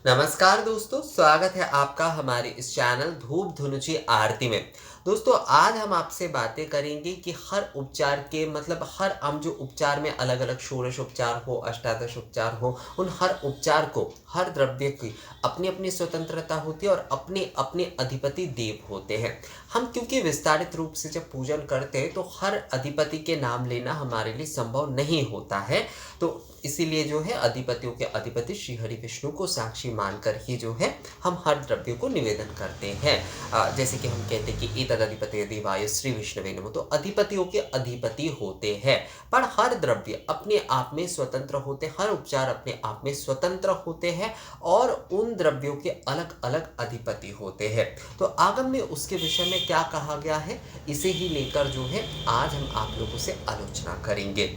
नमस्कार दोस्तों, स्वागत है आपका हमारे इस चैनल धूप धुनुची आरती में। दोस्तों, आज हम आपसे बातें करेंगे कि हर उपचार के मतलब हर हम जो उपचार में अलग-अलग षोडश उपचार हो, अष्टादश उपचार हो, उन हर उपचार को, हर द्रव्य की अपनी-अपनी स्वतंत्रता होती है और अपने-अपने अधिपति देव होते हैं। हम क्योंकि विस्तारित रूप से जब पूजन करते हैं तो हर अधिपति के नाम लेना हमारे लिए संभव नहीं होता है। तो इसीलिए जो है अधिपतियों के अधिपति श्री हरि विष्णु को साक्षी मानकर ही जो है हम हर द्रव्य को निवेदन करते हैं। जैसे कि हम कहते हैं कि एतदधिपतये देवाय श्री विष्णवे नमः, तो अधिपतियों के अधिपति होते हैं। पर हर द्रव्य अपने आप में स्वतंत्र होते हैं, हर उपचार अपने आप में स्वतंत्र होते हैं और उन द्रव्यों के अलग अलग अधिपति होते हैं। तो आगम में उसके विषय में क्या कहा गया है, इसे ही लेकर जो है आज हम आप लोगों से आलोचना करेंगे।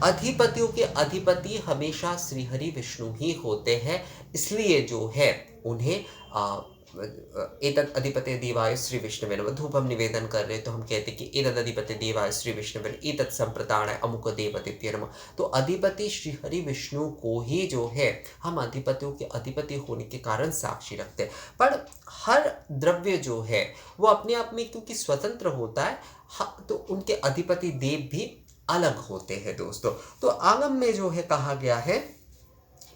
अधिपतियों के अधिपति हमेशा श्रीहरि विष्णु ही होते हैं, इसलिए जो है उन्हें एतत् अधिपते देवाय श्री विष्णवे नमः, धूप हम निवेदन कर रहे हैं तो हम कहते हैं कि एतत् अधिपते देवाय श्री विष्णवे नमः, एतत् संप्रदानाय अमुक देवतेभ्यो नमः। तो अधिपति श्रीहरि विष्णु को ही जो है हम अधिपतियों के अधिपति होने के कारण साक्षी रखते हैं। पर हर द्रव्य जो है वो अपने आप में क्योंकि स्वतंत्र होता है, तो उनके अधिपति देव भी अलग होते हैं दोस्तों। तो आगम में जो है कहा गया है,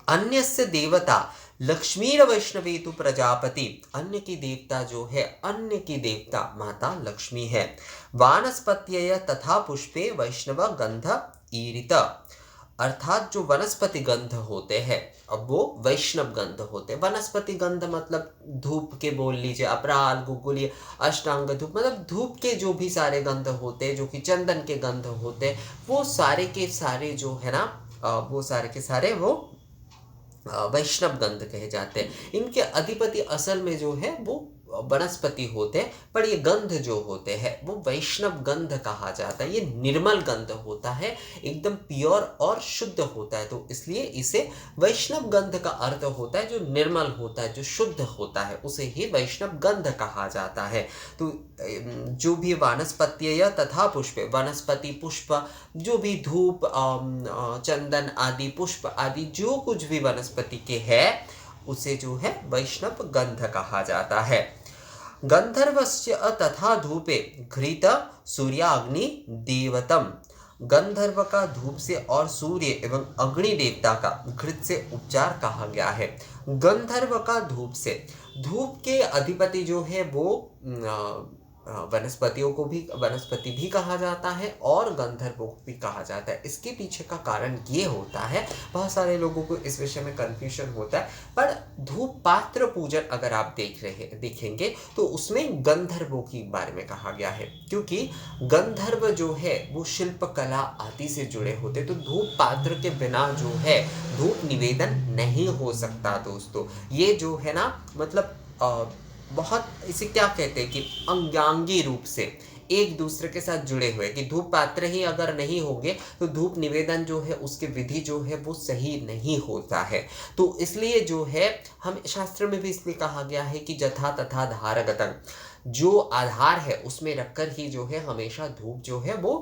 अन्यस्य देवता लक्ष्मीर वैष्णवी तु प्रजापति, अन्य की देवता जो है, अन्य की देवता माता लक्ष्मी है। वानस्पत्यय तथा पुष्पे वैष्णव गंध ईरित, अर्थात जो वनस्पति गंध होते हैं अब वो वैष्णव गंध होते हैं। वनस्पति गंध मतलब धूप के बोल लीजिए, अपराल, गुगुली, अष्टांग धूप, मतलब धूप के जो भी सारे गंध होते हैं, जो कि चंदन के गंध होते हैं, वो सारे के सारे जो है ना, वो सारे के सारे वो वैष्णव गंध कहे जाते हैं। इनके अधिपति असल में जो है वो वनस्पति होते हैं, पर ये गंध जो होते हैं वो वैष्णव गंध कहा जाता है। ये निर्मल गंध होता है, एकदम प्योर और शुद्ध होता है, तो इसलिए इसे वैष्णव गंध का अर्थ होता है जो निर्मल होता है, जो शुद्ध होता है, उसे ही वैष्णव गंध कहा जाता है। तो जो भी वानस्पत्य तथा पुष्प, वनस्पति पुष्प, जो भी धूप, चंदन आदि, पुष्प आदि, जो कुछ भी वनस्पति के है उसे जो है वैष्णव गंध कहा जाता है। गंधर्वस्य तथा धूपे घृत सूर्याग्नि देवतम, गंधर्व का धूप से और सूर्य एवं अग्नि देवता का घृत से उपचार कहा गया है। गंधर्व का धूप से, धूप के अधिपति जो है वो वनस्पतियों को भी वनस्पति भी कहा जाता है और गंधर्वों को भी कहा जाता है। इसके पीछे का कारण ये होता है, बहुत सारे लोगों को इस विषय में कंफ्यूजन होता है, पर धूप पात्र पूजन अगर आप देखेंगे तो उसमें गंधर्वों के बारे में कहा गया है, क्योंकि गंधर्व जो है वो शिल्प कला आदि से जुड़े होते, तो धूप पात्र के बिना जो है धूप निवेदन नहीं हो सकता दोस्तों। ये जो है ना, मतलब बहुत, इसे क्या कहते हैं कि अंगांगी रूप से एक दूसरे के साथ जुड़े हुए, कि धूप पात्र ही अगर नहीं होंगे तो धूप निवेदन जो है उसके विधि जो है वो सही नहीं होता है। तो इसलिए जो है हम शास्त्र में भी इसलिए कहा गया है कि जथा तथा धारगतम, जो आधार है उसमें रखकर ही जो है हमेशा धूप जो है वो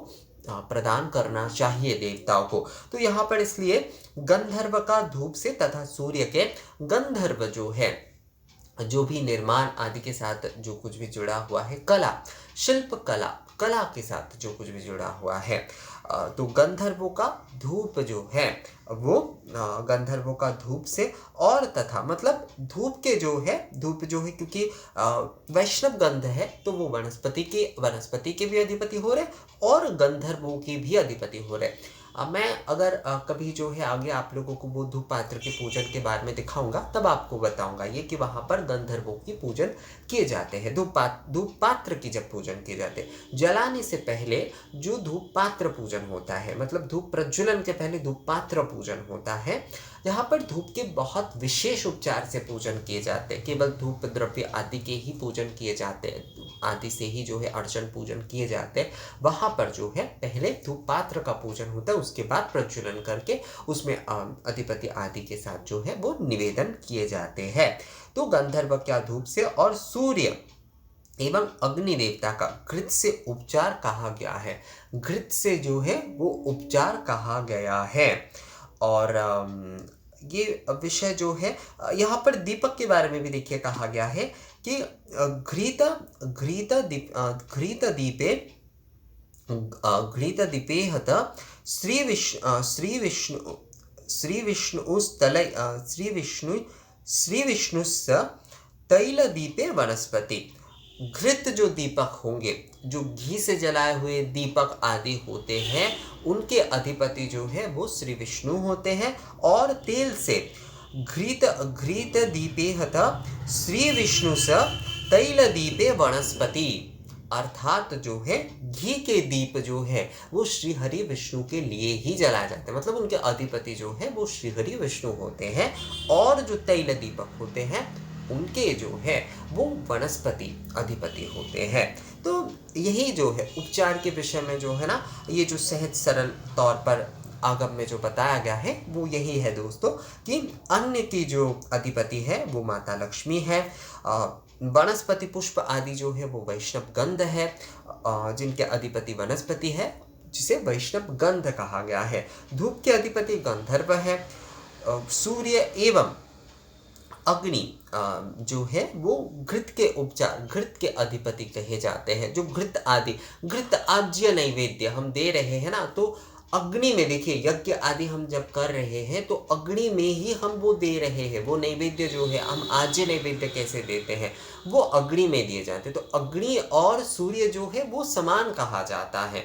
प्रदान करना चाहिए देवताओं को। तो यहाँ पर इसलिए गंधर्व का धूप से तथा सूर्य के, गंधर्व जो है जो भी निर्माण आदि के साथ जो कुछ भी जुड़ा हुआ है, कला, शिल्प कला, कला के साथ जो कुछ भी जुड़ा हुआ है, तो गंधर्वों का धूप जो है वो गंधर्वों का धूप से और तथा, मतलब धूप के जो है, धूप जो है क्योंकि वैष्णव गंध है तो वो वनस्पति के भी अधिपति हो रहे और गंधर्वों के भी अधिपति हो रहे। मैं अगर कभी जो है आगे आप लोगों को वो धूप पात्र के पूजन के बारे में दिखाऊंगा, तब आपको बताऊंगा ये कि वहां पर गंधर्वों की पूजन किए जाते हैं। धूप पात्र की जब पूजन किए जाते हैं, जलाने से पहले जो धूप पात्र पूजन होता है, मतलब धूप प्रज्वलन के पहले धूप पात्र पूजन होता है, यहाँ पर धूप के बहुत विशेष उपचार से पूजन किए जाते हैं। केवल धूप द्रव्य आदि के ही पूजन किए जाते हैं, आदि से ही जो है अर्चन पूजन किए जाते हैं। वहां पर जो है पहले धूप पात्र का पूजन होता है, उसके बाद प्रज्वलन करके उसमें अधिपति आदि के साथ जो है वो निवेदन किए जाते हैं। तो गंधर्व क्या धूप से और सूर्य एवं अग्नि देवता का घृत से उपचार कहा गया है। घृत से जो है वो उपचार कहा गया है। और ये विषय जो है यहाँ पर दीपक के बारे में भी देखिए कहा गया है कि घृत घृत दीप घृत दीपे घृत दीपे हत श्री विष्णुस्स तैल दीपे वनस्पति। घृत जो दीपक होंगे, जो घी से जलाए हुए दीपक आदि होते हैं, उनके अधिपति जो है वो श्री विष्णु होते हैं। और तेल से घृत घृत दीपे हत श्री विष्णु स तैल दीपे वनस्पति, अर्थात जो है घी के दीप जो है वो श्री हरि विष्णु के लिए ही जलाए जाते हैं, मतलब उनके अधिपति जो है वो श्री हरि विष्णु होते हैं। और जो तैल दीपक होते हैं उनके जो है वो वनस्पति अधिपति होते हैं। तो यही जो है उपचार के विषय में जो है ना, ये जो सहज सरल तौर पर आगम में जो बताया गया है वो यही है दोस्तों, कि अन्न की जो अधिपति है वो माता लक्ष्मी है। वनस्पति पुष्प आदि जो है वो वैष्णव गंध है, जिनके अधिपति वनस्पति है, जिसे वैष्णव गंध कहा गया है। धूप के अधिपति गंधर्व है। सूर्य एवं अग्नि जो है वो घृत के उपचार, घृत के अधिपति कहे जाते हैं। जो घृत आदि, घृत आज्य नैवेद्य हम दे रहे हैं ना, तो अग्नि में देखिए यज्ञ आदि हम जब कर रहे हैं तो अग्नि में ही हम वो दे रहे हैं। वो नैवेद्य जो है, हम आज्य नैवेद्य कैसे देते हैं, वो अग्नि में दिए जाते हैं। तो अग्नि और सूर्य जो है वो समान कहा जाता है।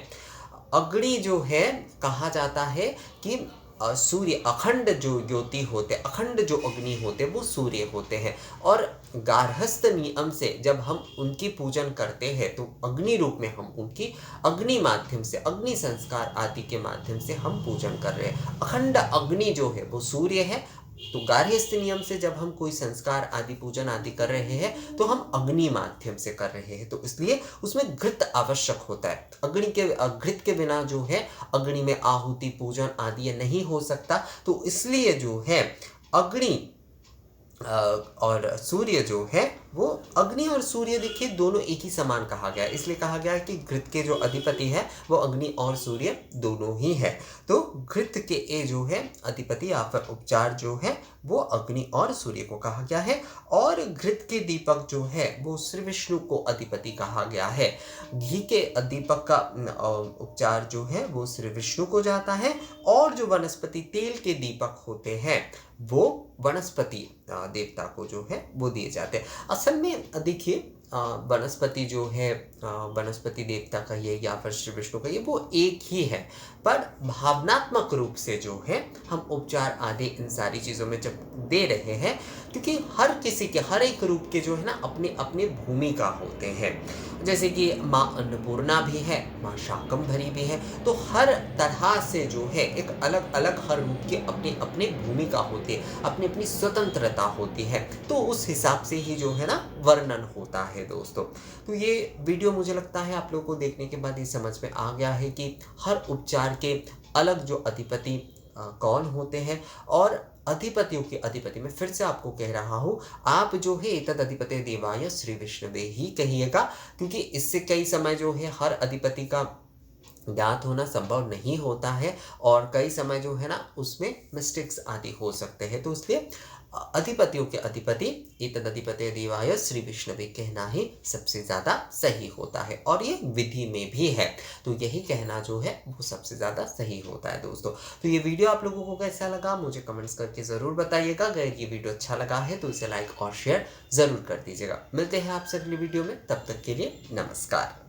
अग्नि जो है कहा जाता है कि सूर्य अखंड जो ज्योति होते, अखंड जो अग्नि होते वो सूर्य होते हैं। और गार्हस्थ नियम से जब हम उनकी पूजन करते हैं तो अग्नि रूप में हम उनकी अग्नि माध्यम से, अग्नि संस्कार आदि के माध्यम से हम पूजन कर रहे हैं। अखंड अग्नि जो है वो सूर्य है। तो गार्हस्थ नियम से जब हम कोई संस्कार आदि पूजन आदि कर रहे हैं तो हम अग्नि माध्यम से कर रहे हैं, तो इसलिए उसमें घृत आवश्यक होता है। घृत के बिना जो है अग्नि में आहुति पूजन आदि ये नहीं हो सकता। तो इसलिए जो है अग्नि और सूर्य जो है वो, अग्नि और सूर्य देखिए दोनों एक ही समान कहा गया है, इसलिए कहा गया है कि घृत के जो अधिपति है वो अग्नि और सूर्य दोनों ही है। तो घृत के ए जो है अधिपति या फिर उपचार जो है वो अग्नि और सूर्य को कहा गया है। और घृत के दीपक जो है वो श्री विष्णु को अधिपति कहा गया है। घी के दीपक का उपचार जो है वो श्री विष्णु को जाता है। और जो वनस्पति तेल के दीपक होते हैं वो वनस्पति देवता को जो है वो दिए जाते हैं। असल में देखिए वनस्पति जो है, वनस्पति देवता कहिए या फिर श्री विष्णु कहिए, वो एक ही है, पर भावनात्मक रूप से जो है हम उपचार आदि इन सारी चीज़ों में जब दे रहे हैं, क्योंकि हर किसी के, हर एक रूप के जो है ना अपने अपने भूमिका होते हैं। जैसे कि माँ अन्नपूर्णा भी है, माँ शाकंभरी भी है, तो हर तरह से जो है एक अलग अलग हर रूप की अपनी अपनी भूमिका होती है, अपनी अपनी स्वतंत्रता होती है। तो उस हिसाब से ही जो है ना वर्णन होता है दोस्तों। तो ये वीडियो मुझे लगता है आप लोगों को देखने के बाद ये समझ में आ गया है कि हर उपचार के अलग जो अधिपति कौन होते हैं। और अधिपतियों के अधिपति, मैं फिर से आपको कह रहा हूँ, आप जो है एतद अधिपति देवाय श्री विष्णुवे ही कहिएगा, क्योंकि इससे कई समय जो है हर अधिपति का ज्ञात होना संभव नहीं होता है और कई समय जो है ना उसमें मिस्टेक्स आदि हो सकते हैं। तो इसलिए अधिपतियों के अधिपति एतद अधिपति देवाय श्री विष्णुवे कहना ही सबसे ज़्यादा सही होता है, और ये विधि में भी है, तो यही कहना जो है वो सबसे ज़्यादा सही होता है दोस्तों। तो ये वीडियो आप लोगों को कैसा लगा मुझे कमेंट्स करके ज़रूर बताइएगा। अगर ये वीडियो अच्छा लगा है तो इसे लाइक और शेयर ज़रूर कर दीजिएगा। मिलते हैं आपसे अगली वीडियो में, तब तक के लिए नमस्कार।